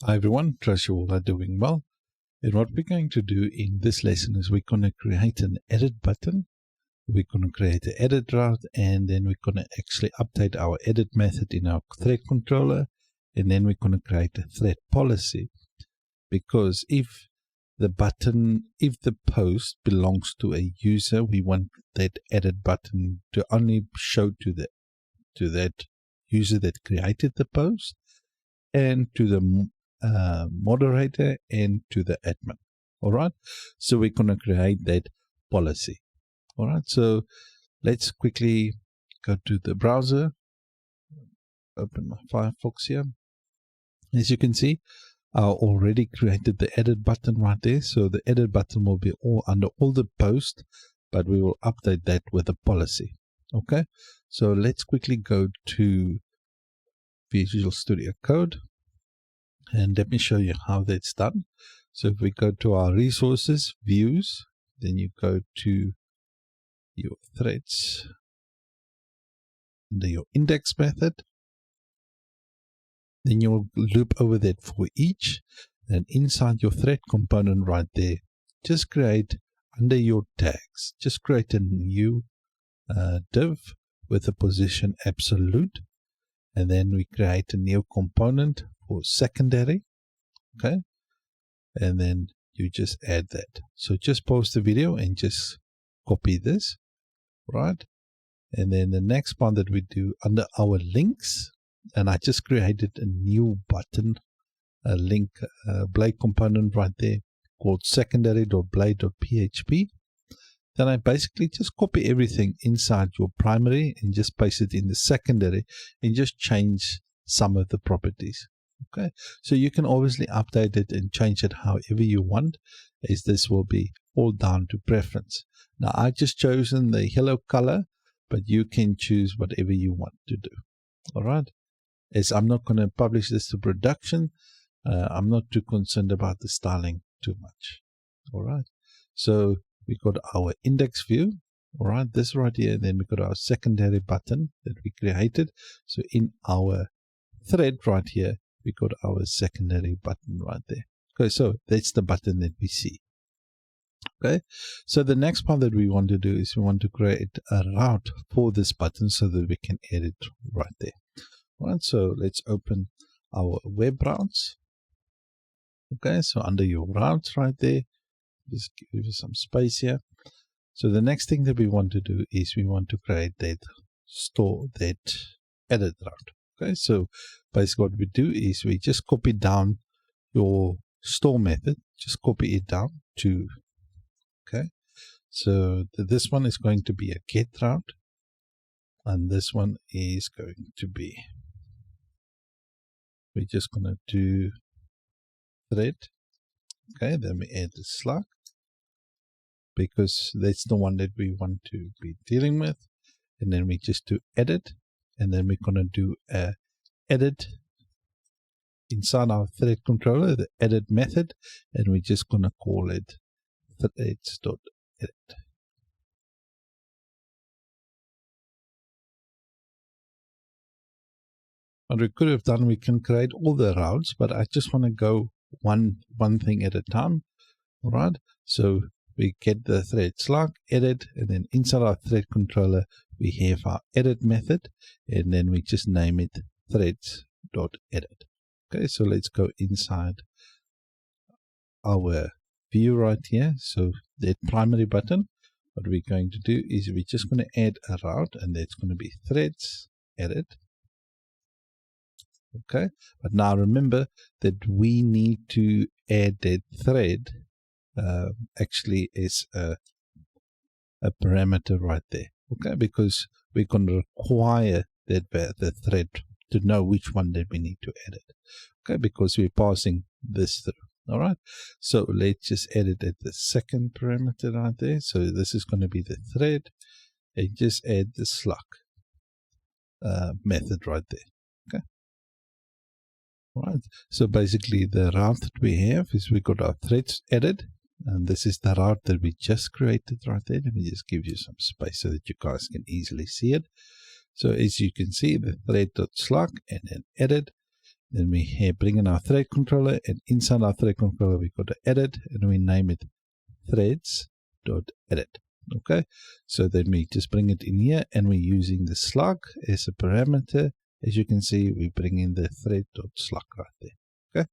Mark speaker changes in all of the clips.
Speaker 1: Hi everyone, trust you all are doing well. And what we're going to do in this lesson is we're going to create an edit button. We're going to create an edit route, and then we're going to actually update our edit method in our thread controller. And then we're going to create a thread policy, because if the post belongs to a user, we want that edit button to only show to that user that created the post, and to the moderator, and to the admin. All right, so we're going to create that policy. All right, so let's quickly go to the browser, open my Firefox here. As you can see, I already created the edit button right there. So the edit button will be under all the posts, but we will update that with a policy. Okay, so let's quickly go to Visual Studio Code. And let me show you how that's done. So if we go to our resources, views, then you go to your threads, under your index method, then you'll loop over that for each, and inside your thread component right there, just create under your tags, just create a new div with a position absolute, and then we create a new component for secondary. Okay, and then you just add that. So just pause the video and just copy this, right? And then the next part that we do under our links, and I just created a new button, a link blade component right there called secondary.blade.php. Then I basically just copy everything inside your primary and just paste it in the secondary and just change some of the properties. Okay, so you can obviously update it and change it however you want, as this will be all down to preference. Now I just chosen the yellow color, but you can choose whatever you want to do. All right, as I'm not going to publish this to production, I'm not too concerned about the styling too much. All right, so we got our index view. All right, this right here, and then we got our secondary button that we created. So in our thread right here, we got our secondary button right there. Okay, so that's the button that we see. Okay, so the next part that we want to do is we want to create a route for this button so that we can edit right there. All right, so let's open our web routes. Okay, so under your routes right there, just give you some space here. So the next thing that we want to do is we want to create that edit route. Okay, so basically what we do is we just copy down your store method, just copy it down to, okay, so this one is going to be a get route, and this one is going to be, we're just going to do thread. Okay, then we add the slug, because that's the one that we want to be dealing with. And then we just do edit, and then we're going to do a edit inside our thread controller, the edit method, and we're just going to call it threads.edit. What we could have done, we can create all the routes, but I just want to go one thing at a time. All right, so we get the thread slug, edit, and then inside our thread controller we have our edit method, and then we just name it threads.edit. Okay, so let's go inside our view right here. So that primary button, what we're going to do is we're just going to add a route, and that's going to be threads edit. Okay, but now remember that we need to add that thread actually is a parameter right there. Okay, because we're going to require that the thread to know which one that we need to edit. Okay, because we're passing this through. All right, so let's just edit at the second parameter right there. So this is going to be the thread, and just add the slug method right there. Okay. All right, so basically the route that we have is we got our threads edit, and this is the route that we just created right there. Let me just give you some space so that you guys can easily see it. So as you can see, the thread.slug and then edit, Then we bring in our thread controller, and inside our thread controller we go to edit, and we name it threads.edit. Okay, so then we just bring it in here, and we're using the slug as a parameter. As you can see, we bring in the thread.slug right there. Okay,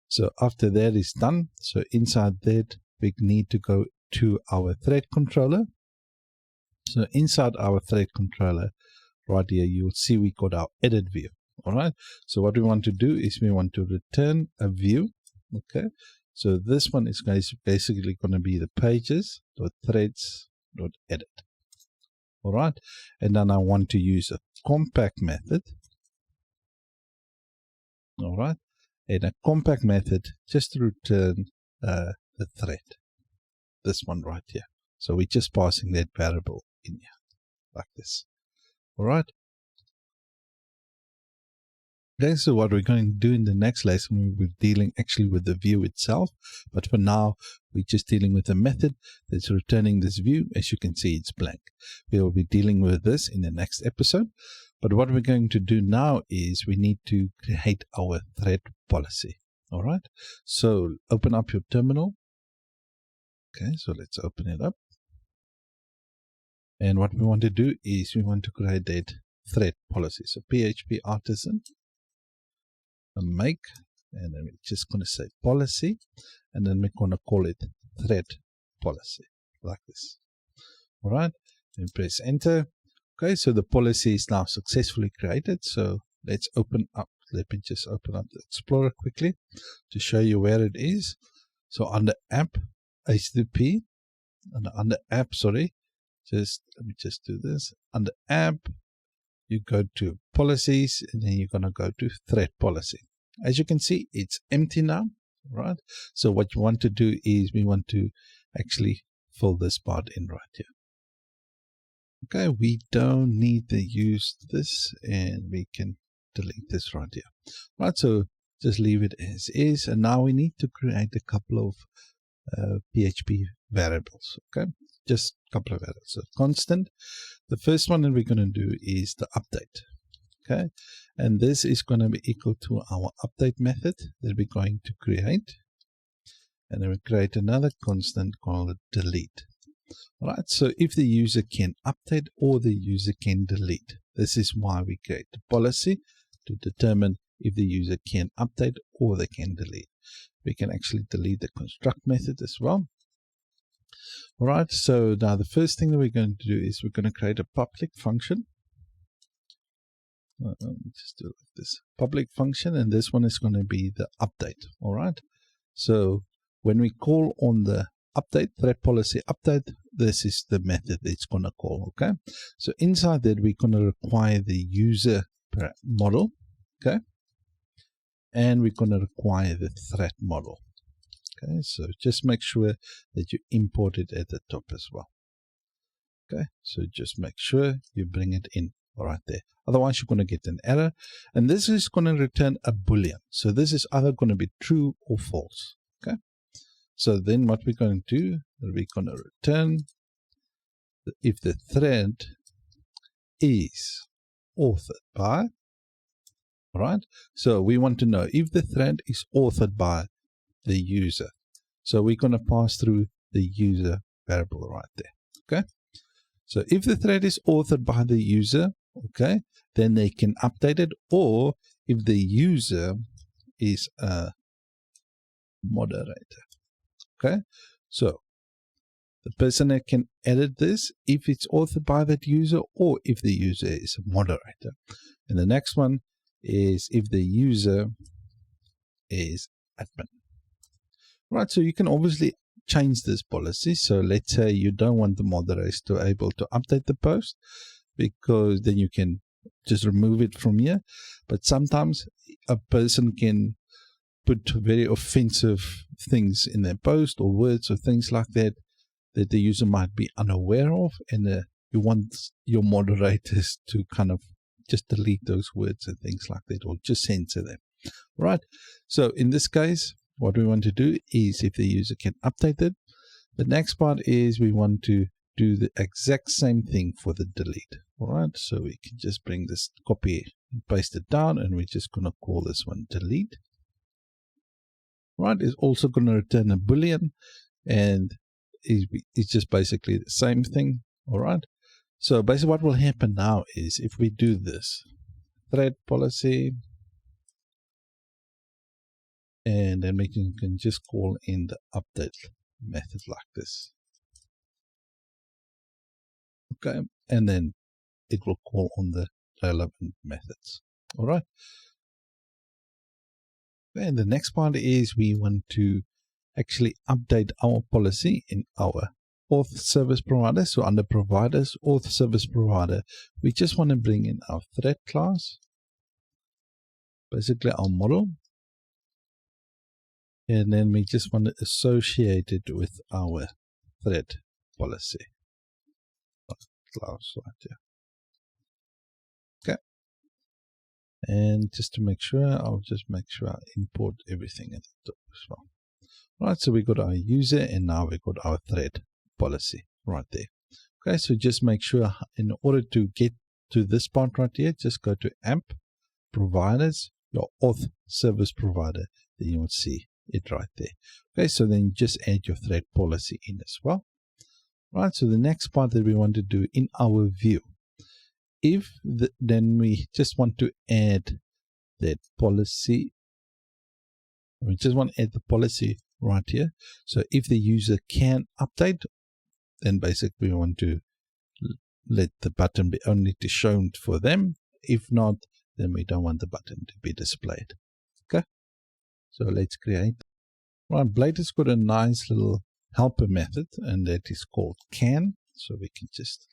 Speaker 1: so after that is done, so inside that we need to go to our thread controller. So inside our thread controller right here, you'll see we got our edit view. All right, so what we want to do is we want to return a view. Okay, so this one is basically going to be the pages.threads.edit. All right, and then I want to use a compact method. All right, and a compact method just to return the thread, this one right here. So we're just passing that variable in here like this. All right. Okay, so what we're going to do in the next lesson, we're dealing actually with the view itself, but for now we're just dealing with a method that's returning this view. As you can see, it's blank. We will be dealing with this in the next episode, but what we're going to do now is we need to create our thread policy. All right, so open up your terminal. Okay, so let's open it up, and what we want to do is we want to create that thread policy. So PHP artisan make, and then we're just going to say policy, and then we're going to call it thread policy like this. All right, and press enter. Okay, so the policy is now successfully created. So let's open up, let me just open up the Explorer quickly to show you where it is. So under app HTTP, and under app, sorry, just let me just do this. Under app, you go to policies, and then you're going to go to thread policy. As you can see, it's empty now, right? So what you want to do is we want to actually fill this part in right here. Okay, we don't need to use this, and we can delete this right here. Right, so just leave it as is, and now we need to create a couple of PHP variables. Okay, just a couple of variables. So constant. The first one that we're going to do is the update. Okay, and this is going to be equal to our update method that we're going to create, and then we create another constant called delete. All right, so if the user can update or the user can delete, this is why we create the policy, to determine if the user can update or they can delete. We can actually delete the construct method as well. All right, so now the first thing that we're going to do is we're going to create a public function. Let me just do it like this. Public function, and this one is going to be the update. All right, so when we call on the update, thread policy update, this is the method it's going to call. Okay, so inside that we're going to require the user model. Okay, and we're going to require the thread model. Okay, so just make sure that you import it at the top as well. Okay, so just make sure you bring it in right there. Otherwise, you're going to get an error, and this is going to return a boolean. So this is either going to be true or false. Okay, so then what we're going to do, we're going to return if the thread is authored by. All right, so we want to know if the thread is authored by the user. So we're going to pass through the user variable right there. Okay, so if the thread is authored by the user, okay, then they can update it, or if the user is a moderator. Okay, so the person that can edit this if it's authored by that user, or if the user is a moderator. And the next one is if the user is admin. Right, so you can obviously change this policy. So let's say you don't want the moderators to be able to update the post, because then you can just remove it from here. But sometimes a person can put very offensive things in their post, or words or things like that, that the user might be unaware of, and you want your moderators to kind of just delete those words and things like that, or just censor them. Right, so in this case, what we want to do is if the user can update it. The next part is we want to do the exact same thing for the delete. All right, so we can just bring this, copy and paste it down, and we're just going to call this one delete. Right, it's also going to return a boolean, and it's just basically the same thing. All right, so basically what will happen now is if we do this thread policy, and then we can just call in the update method like this. Okay, and then it will call on the relevant methods. All right. And the next part is we want to actually update our policy in our auth service provider. So under providers, auth service provider, we just want to bring in our thread class, basically our model. And then we just want to associate it with our thread policy class right here. Okay. And just to make sure, I'll just make sure I import everything at the top as well. Right, so we got our user, and now we got our thread policy right there. Okay, so just make sure in order to get to this part right here, just go to AMP, providers, your auth service provider, then you will see it right there. Okay, so then just add your thread policy in as well. Right, so the next part that we want to do in our view, then we just want to add that policy. We just want to add the policy right here. So if the user can update, then basically we want to let the button be only shown for them. If not, then we don't want the button to be displayed. Okay, so let's create. Right, Blade has got a nice little helper method, and that is called can. So we can just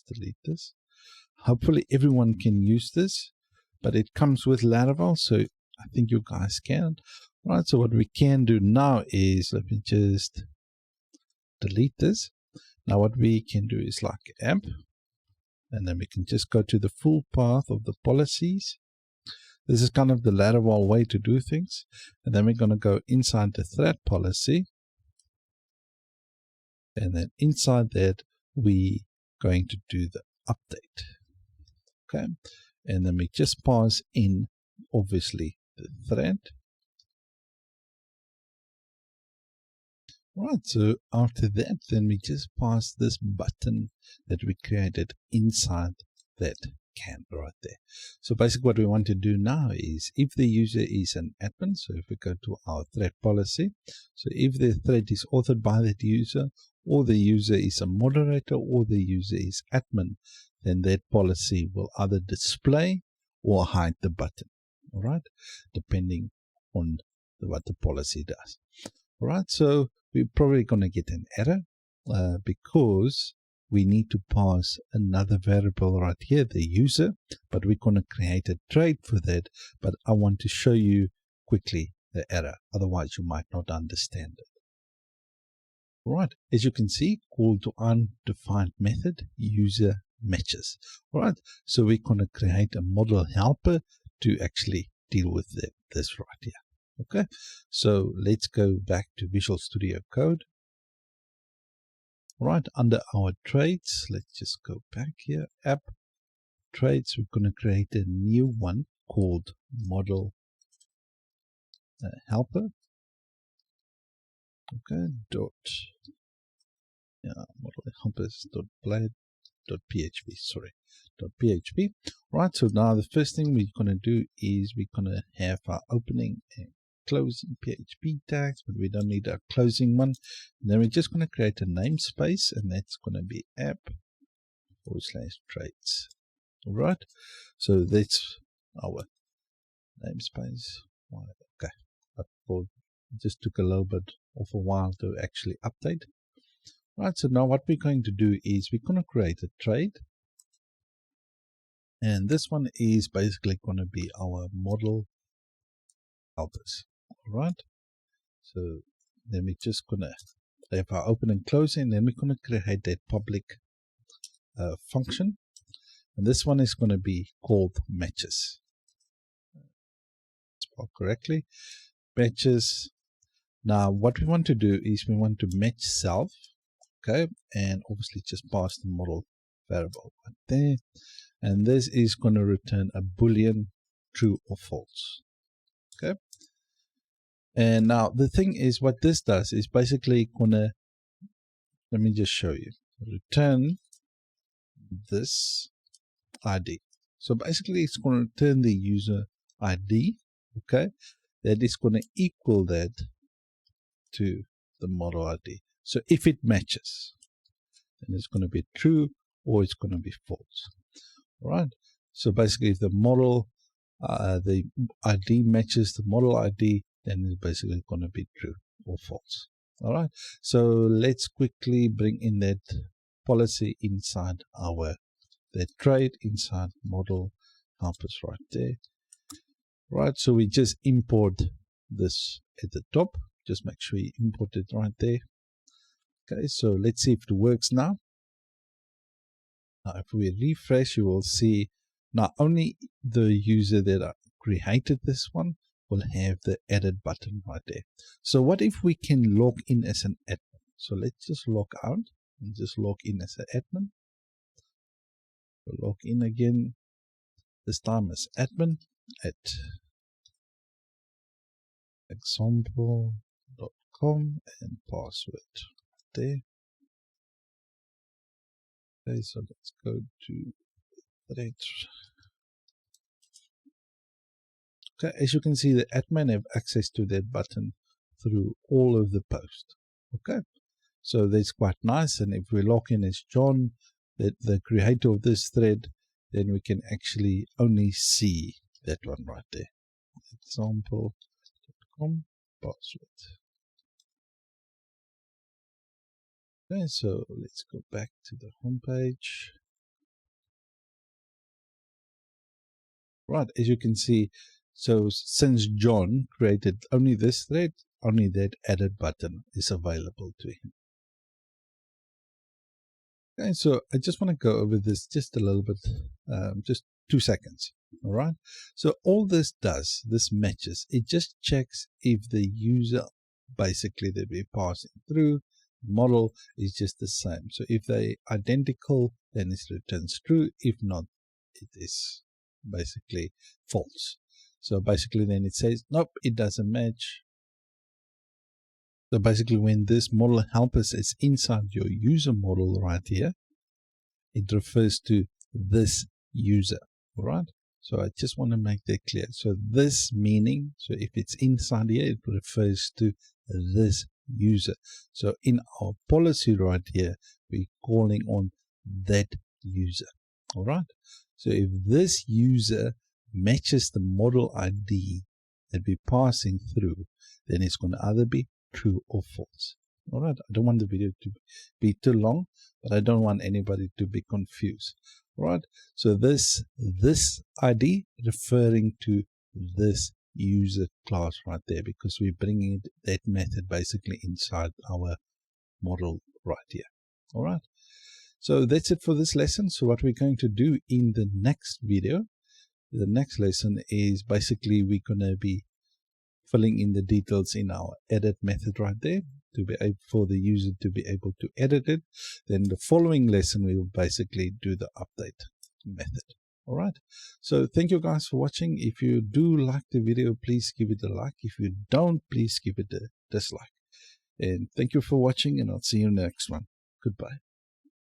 Speaker 1: delete this. Hopefully everyone can use this, but it comes with Laravel, so I think you guys can. Right, so what we can do now is, let me just delete this. Now what we can do is like AMP, and then we can just go to the full path of the policies. This is kind of the Laravel way to do things. And then we're going to go inside the thread policy. And then inside that, we're going to do the update. Okay, and then we just pass in, obviously, the thread. Right, so after that, then we just pass this button that we created inside that can right there. So basically what we want to do now is, if the user is an admin, so if we go to our thread policy, so if the thread is authored by that user, or the user is a moderator, or the user is admin, then that policy will either display or hide the button, all right, depending on what the policy does. All right, so we're probably going to get an error because we need to pass another variable right here, the user, but we're going to create a trade for that. But I want to show you quickly the error, otherwise you might not understand it. All right, as you can see, call to undefined method, user matches. All right, so we're going to create a model helper to actually deal with this right here. Okay, so let's go back to Visual Studio Code. Right, under our trades, let's just go back here, app, trades, we're going to create a new one called model helper. Okay, model helpers dot blade dot php, sorry, dot php. Right, so now the first thing we're going to do is we're going to have our opening and closing PHP tags, but we don't need a closing one. And then we're just going to create a namespace, and that's going to be app/trades. All right, so that's our namespace. Okay, I thought it just took a little bit of a while to actually update. Right, so now what we're going to do is we're going to create a trade, and this one is basically going to be our model helpers. All right, so then we're just going to have our open and closing, and then we're going to create that public function, and this one is going to be called matches. Spelled correctly, matches. Now what we want to do is we want to match self. okay, and obviously just pass the model variable right there, and this is going to return a boolean true or false. Okay, and now the thing is, what this does is basically gonna, let me just show you, return this ID. So basically it's going to return the user ID, okay, that is going to equal that to the model ID. So if it matches, then it's going to be true or it's going to be false. All right. So basically, if the model, the ID matches the model ID, then it's basically going to be true or false. All right. So let's quickly bring in that policy inside that trade inside model helpers right there. Right. So we just import this at the top. Just make sure you import it right there. Okay. So let's see if it works now. Now, if we refresh, you will see not only the user that created this one will have the edit button right there. So what if we can log in as an admin? So let's just log out and just log in as an admin. We'll log in again, this time as admin at example.com and password there. Okay, so let's go to Thread. Okay, as you can see, the admin have access to that button through all of the posts. Okay, so that's quite nice. And if we log in as John, the creator of this thread, then we can actually only see that one right there. Example.com password. Okay, so let's go back to the home page. Right, as you can see, so since John created only this thread, only that edit button is available to him. Okay, so I just want to go over this just a little bit, just 2 seconds. All right. So all this does, this matches, it just checks if the user basically that we're passing through model is just the same. So if they identical, then it returns true. If not, it is basically false. So basically then it says, nope, it doesn't match. So basically when this model helpers is inside your user model right here, it refers to this user, all right? So I just want to make that clear. So this meaning, so if it's inside here, it refers to this user. So in our policy right here, we're calling on that user, all right? So if this user matches the model ID that we're passing through, then it's going to either be true or false. All right, I don't want the video to be too long, but I don't want anybody to be confused. All right, so this ID referring to this user class right there, because we're bringing that method basically inside our model right here. All right, so that's it for this lesson. So what we're going to do in the next video, the next lesson is basically we're going to be filling in the details in our edit method right there to be able for the user to be able to edit it. Then the following lesson we will basically do the update method. All right, so thank you guys for watching. If you do like the video, please give it a like. If you don't, please give it a dislike. And thank you for watching, and I'll see you next one. Goodbye.